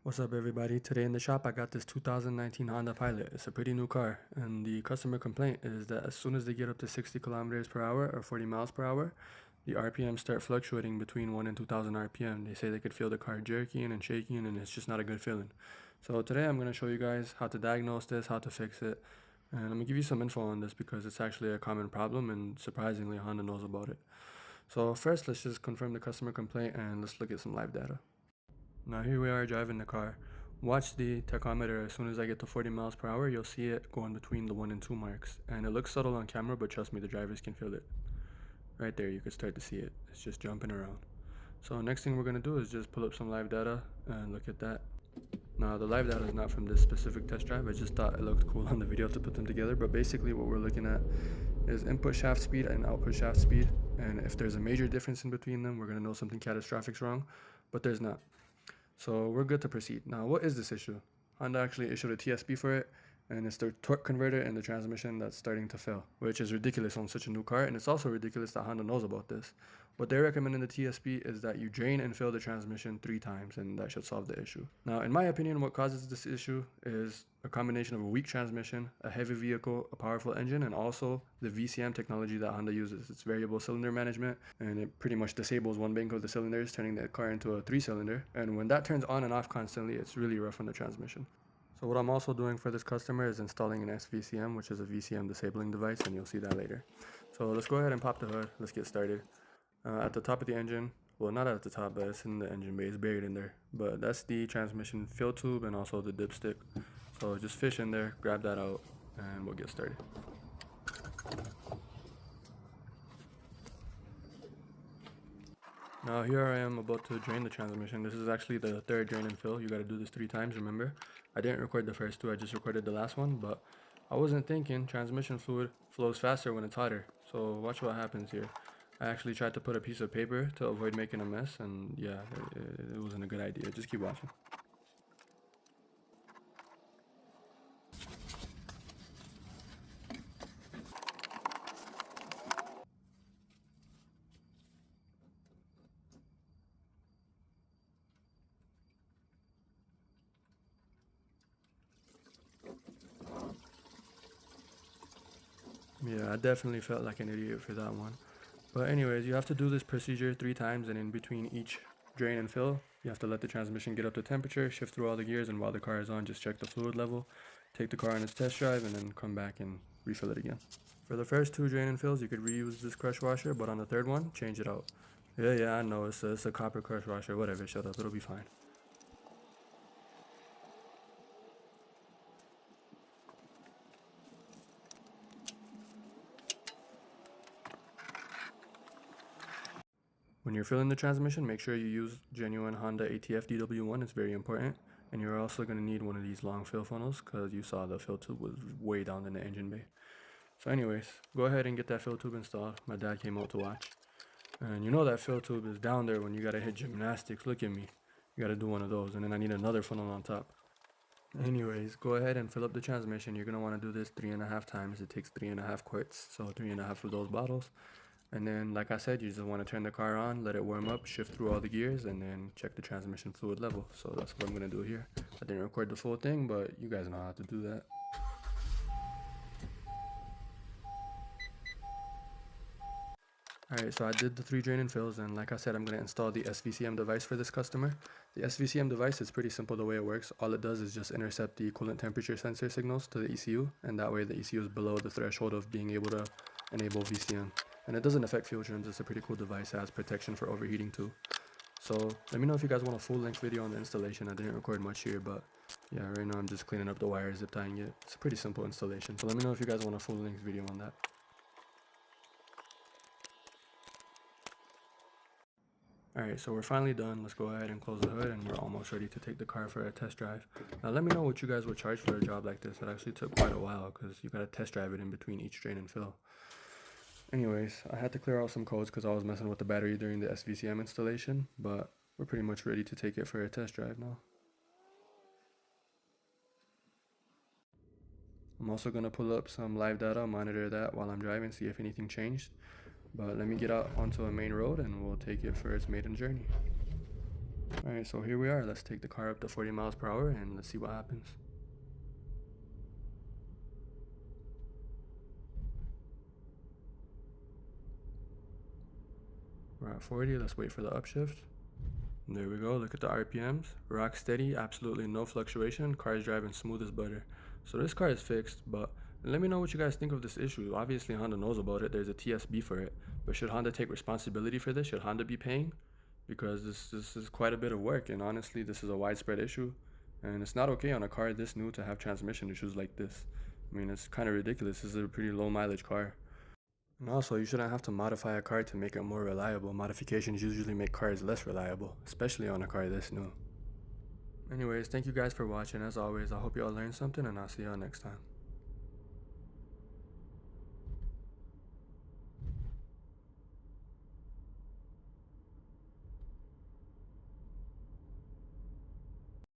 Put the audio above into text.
What's up everybody? Today in the shop I got this 2019 Honda Pilot. It's a pretty new car, and the customer complaint is that as soon as they get up to 60 kilometers per hour or 40 miles per hour, the RPM start fluctuating between 1 and 2000 RPM. They say they could feel the car jerking and shaking, and it's just not a good feeling. So today I'm going to show you guys how to diagnose this, how to fix it, and I'm going to give you some info on this because it's actually a common problem and surprisingly Honda knows about it. So first let's just confirm the customer complaint and let's look at some live data. Now here we are driving the car. Watch the tachometer. As soon as I get to 40 miles per hour, you'll see it going between the 1 and 2 marks. And it looks subtle on camera, but trust me, the drivers can feel it. Right there, you can start to see it. It's just jumping around. So next thing we're going to do is just pull up some live data and look at that. Now the live data is not from this specific test drive. I just thought it looked cool on the video to put them together. But basically what we're looking at is input shaft speed and output shaft speed. And if there's a major difference in between them, we're going to know something catastrophic's wrong. But there's not. So we're good to proceed. Now, what is this issue? Honda actually issued a TSP for it, and it's the torque converter and the transmission that's starting to fail, which is ridiculous on such a new car, and it's also ridiculous that Honda knows about this. What they recommend in the TSP is that you drain and fill the transmission 3 times, and that should solve the issue. Now, in my opinion, what causes this issue is a combination of a weak transmission, a heavy vehicle, a powerful engine, and also the VCM technology that Honda uses. It's variable cylinder management, and it pretty much disables one bank of the cylinders, turning the car into a 3-cylinder. And when that turns on and off constantly, it's really rough on the transmission. So what I'm also doing for this customer is installing an SVCM, which is a VCM disabling device, and you'll see that later. So let's go ahead and pop the hood. Let's get started. At the top of the engine, well, not at the top, but it's in the engine bay, it's buried in there. But that's the transmission fill tube and also the dipstick. So just fish in there, grab that out, and we'll get started. Now here I am about to drain the transmission. This is actually the 3rd drain and fill. You gotta do this 3 times, remember? I didn't record the first 2, I just recorded the last one, but I wasn't thinking transmission fluid flows faster when it's hotter. So watch what happens here. I actually tried to put a piece of paper to avoid making a mess, and yeah, it wasn't a good idea. Just keep watching. Yeah, I definitely felt like an idiot for that one. But anyways, you have to do this procedure 3 times, and in between each drain and fill, you have to let the transmission get up to temperature, shift through all the gears, and while the car is on, just check the fluid level, take the car on its test drive, and then come back and refill it again. For the first 2 drain and fills, you could reuse this crush washer, but on the 3rd one, change it out. Yeah, I know, it's a copper crush washer, whatever, shut up, it'll be fine. When you're filling the transmission, make sure you use genuine Honda ATF DW1, it's very important. And you're also going to need one of these long fill funnels because you saw the fill tube was way down in the engine bay. So anyways, go ahead and get that fill tube installed. My dad came out to watch. And you know that fill tube is down there when you got to hit gymnastics. Look at me. You got to do one of those. And then I need another funnel on top. Anyways, go ahead and fill up the transmission. You're going to want to do this 3.5 times. It takes 3.5 quarts, so 3.5 of those bottles. And then, like I said, you just want to turn the car on, let it warm up, shift through all the gears, and then check the transmission fluid level. So that's what I'm going to do here. I didn't record the full thing, but you guys know how to do that. Alright, so I did the 3 drain and fills, and like I said, I'm going to install the SVCM device for this customer. The SVCM device is pretty simple the way it works. All it does is just intercept the coolant temperature sensor signals to the ECU, and that way the ECU is below the threshold of being able to enable VCM. And it doesn't affect fuel trims. It's a pretty cool device. It has protection for overheating too. So let me know if you guys want a full-length video on the installation. I didn't record much here, but yeah, right now I'm just cleaning up the wires, zip tying it. It's a pretty simple installation. So let me know if you guys want a full-length video on that. Alright, so we're finally done. Let's go ahead and close the hood, and we're almost ready to take the car for a test drive. Now let me know what you guys would charge for a job like this. It actually took quite a while because you gotta test drive it in between each drain and fill. Anyways, I had to clear out some codes because I was messing with the battery during the SVCM installation, but we're pretty much ready to take it for a test drive now. I'm also going to pull up some live data, monitor that while I'm driving, see if anything changed. But let me get out onto a main road and we'll take it for its maiden journey. Alright, so here we are. Let's take the car up to 40 miles per hour and let's see what happens. We're at 40, let's wait for the upshift. There we go, look at the RPMs. Rock steady, absolutely no fluctuation. Car is driving smooth as butter. So this car is fixed, but let me know what you guys think of this issue. Obviously Honda knows about it, there's a TSB for it. But should Honda take responsibility for this? Should Honda be paying? Because this is quite a bit of work, and honestly this is a widespread issue. And it's not okay on a car this new to have transmission issues like this. I mean, it's kind of ridiculous. This is a pretty low mileage car. And also, you shouldn't have to modify a car to make it more reliable. Modifications usually make cars less reliable, especially on a car this new. Anyways, thank you guys for watching. As always, I hope you all learned something, and I'll see y'all next time.